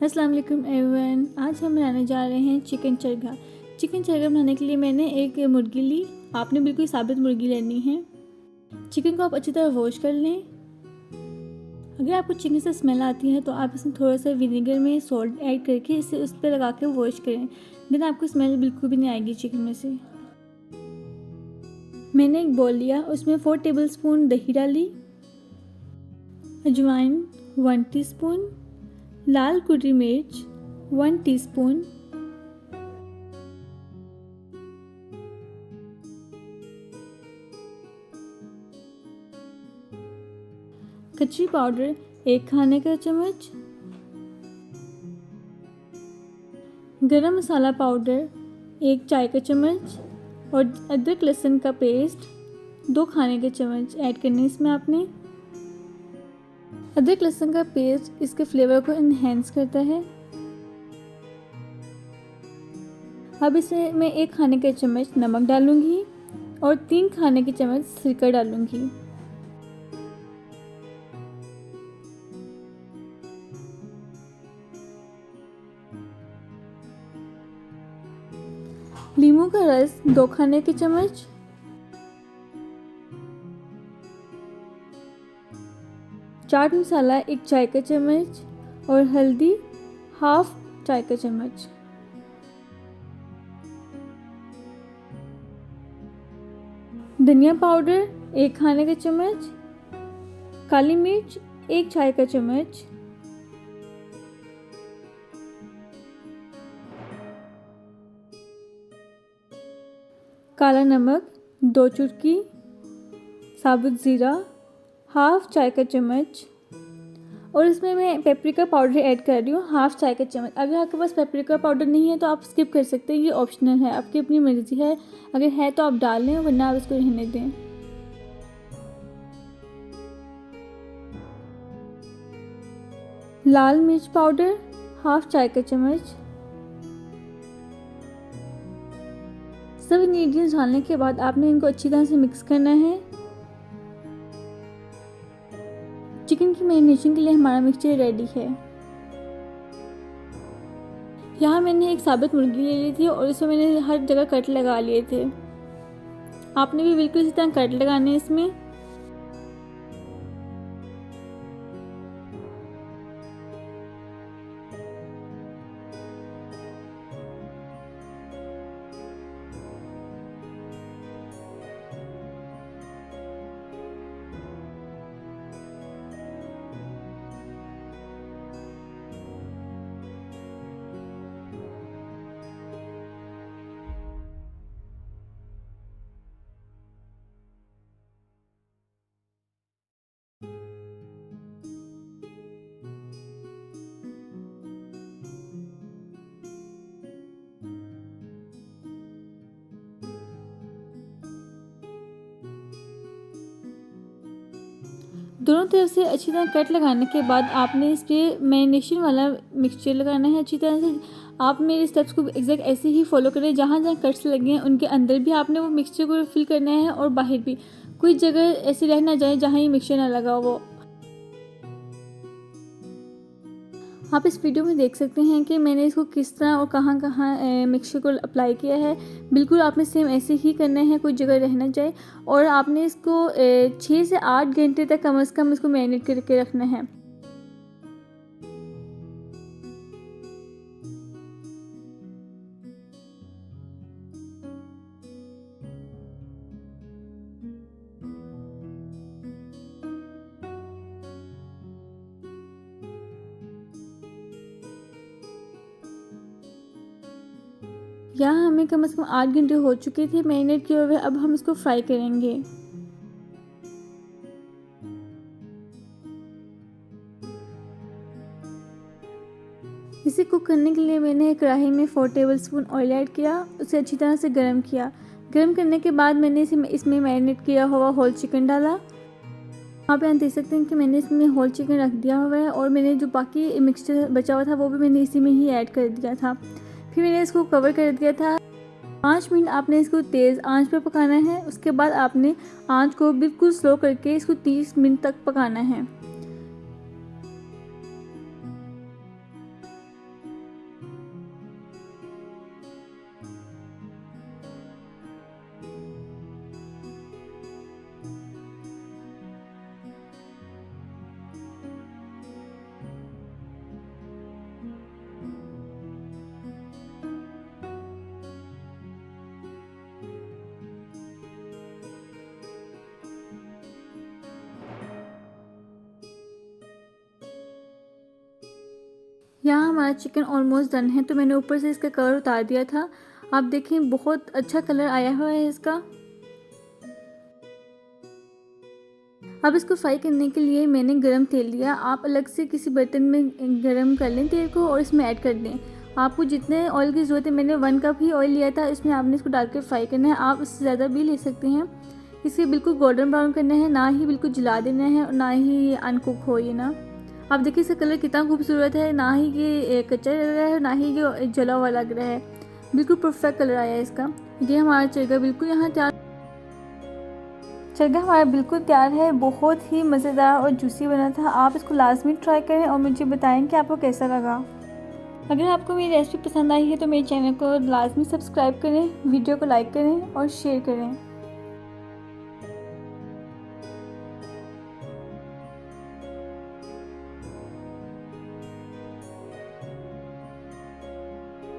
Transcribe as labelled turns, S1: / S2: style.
S1: अस्सलाम वालेकुम एवरीवन। आज हम बनाने जा रहे हैं चिकन चरगा। चिकन चरगा बनाने के लिए मैंने एक मुर्गी ली। आपने बिल्कुल साबित मुर्गी लेनी है। चिकन को आप अच्छी तरह वॉश कर लें। अगर आपको चिकन से स्मेल आती है तो आप इसमें थोड़ा सा विनेगर में सॉल्ट ऐड करके इसे उस पर लगा के वॉश करें। देन आपको स्मेल बिल्कुल भी नहीं आएगी चिकन में से। मैंने एक बॉल लिया, उसमें 4 टेबलस्पून दही डाली, अजवाइन 1 टीस्पून, लाल कुटी मिर्च 1 टीस्पून, कच्ची पाउडर 1 खाने का चम्मच, गरम मसाला पाउडर 1 चाय का चम्मच और अदरक लहसुन का पेस्ट 2 खाने के चम्मच ऐड करने इसमें आपने। अदरक लहसुन का पेस्ट इसके फ्लेवर को इन्हेंस करता है। अब इसमें मैं 1 खाने का चम्मच नमक डालूंगी और 3 खाने के चम्मच सिरका डालूंगी। नींबू का रस 2 खाने के चम्मच, चाट मसाला 1 चाय का चम्मच और हल्दी 1/2 चाय का चम्मच। धनिया पाउडर 1 खाने का चम्मच, काली मिर्च 1 चाय का चम्मच, काला नमक 2 चुटकी, साबुत ज़ीरा 1/2 चाय का चम्मच और इसमें मैं पेपरिका पाउडर ऐड कर रही हूँ 1/2 चाय का चम्मच। अगर आपके पास पेपरिका पाउडर नहीं है तो आप स्किप कर सकते हैं, ये ऑप्शनल है, आपकी अपनी मर्ज़ी है। अगर है तो आप डाल लें वरना आप इसको रहने दें। लाल मिर्च पाउडर 1/2 चाय का चम्मच। सब इंग्रेडिएंट्स डालने के बाद आपने इनको अच्छी तरह से मिक्स करना है। चिकन की मैरिनेशन के लिए हमारा मिक्सचर रेडी है। यहाँ मैंने एक साबित मुर्गी ले ली थी और इसमें मैंने हर जगह कट लगा लिए थे। आपने भी बिल्कुल इसी तरह कट लगाने हैं इसमें। दोनों तरफ से अच्छी तरह कट लगाने के बाद आपने इस पर मैरिनेशन वाला मिक्सचर लगाना है अच्छी तरह से। आप मेरे स्टेप्स को एग्जैक्ट ऐसे ही फॉलो करें। जहाँ जहाँ कट्स लगे हैं उनके अंदर भी आपने वो मिक्सचर को फिल करना है और बाहर भी। कोई जगह ऐसी रह ना जाए जहाँ ये मिक्सचर ना लगा हो। आप इस वीडियो में देख सकते हैं कि मैंने इसको किस तरह और कहाँ कहाँ मिक्सचर को अप्लाई किया है। बिल्कुल आपने सेम ऐसे ही करना है, कोई जगह रह ना जाए। और आपने इसको 6 से 8 घंटे तक कम से कम इसको मैरिनेट करके रखना है। यहाँ हमें कम से कम 8 घंटे हो चुके थे मैरिनेट किए हुए। अब हम इसको फ्राई करेंगे। इसे कुक करने के लिए मैंने एक कढ़ाई में 4 टेबलस्पून ऑयल ऐड किया, उसे अच्छी तरह से गर्म किया। गर्म करने के बाद मैंने इसमें मैरिनेट किया हुआ होल चिकन डाला। आप यहाँ देख सकते हैं कि मैंने इसमें होल चिकन रख दिया हुआ है और मैंने जो बाकी मिक्सचर बचा हुआ था वो भी मैंने इसी में ही ऐड कर दिया था। फिर मैंने इसको कवर कर दिया था। 5 मिनट आपने इसको तेज़ आंच पर पकाना है। उसके बाद आपने आंच को बिल्कुल स्लो करके इसको 30 मिनट तक पकाना है। यहाँ हमारा चिकन ऑलमोस्ट डन है, तो मैंने ऊपर से इसका कवर उतार दिया था। आप देखें बहुत अच्छा कलर आया हुआ है इसका। अब इसको फ्राई करने के लिए मैंने गरम तेल लिया। आप अलग से किसी बर्तन में गरम कर लें तेल को और इसमें ऐड कर दें। आपको जितने ऑयल की ज़रूरत है, मैंने 1 कप ही ऑयल लिया था, इसमें आपने इसको डाल के फ्राई करना है। आप इससे ज़्यादा भी ले सकते हैं। इसे बिल्कुल गोल्डन ब्राउन करना है, ना ही बिल्कुल जला देना है और ना ही अनकुक हो ये ना। आप देखिए इसका कलर कितना खूबसूरत है, ना ही ये कच्चा लग रहा है ना ही जो जला हुआ लग रहा है। बिल्कुल परफेक्ट कलर आया है इसका। ये हमारा चरगा बिल्कुल यहाँ तैयार हमारा बिल्कुल तैयार है। बहुत ही मज़ेदार और जूसी बना था। आप इसको लाजमी ट्राई करें और मुझे बताएं कि आपको कैसा लगा। अगर आपको मेरी रेसिपी पसंद आई है तो मेरे चैनल को लाजमी सब्सक्राइब करें, वीडियो को लाइक करें और शेयर करें।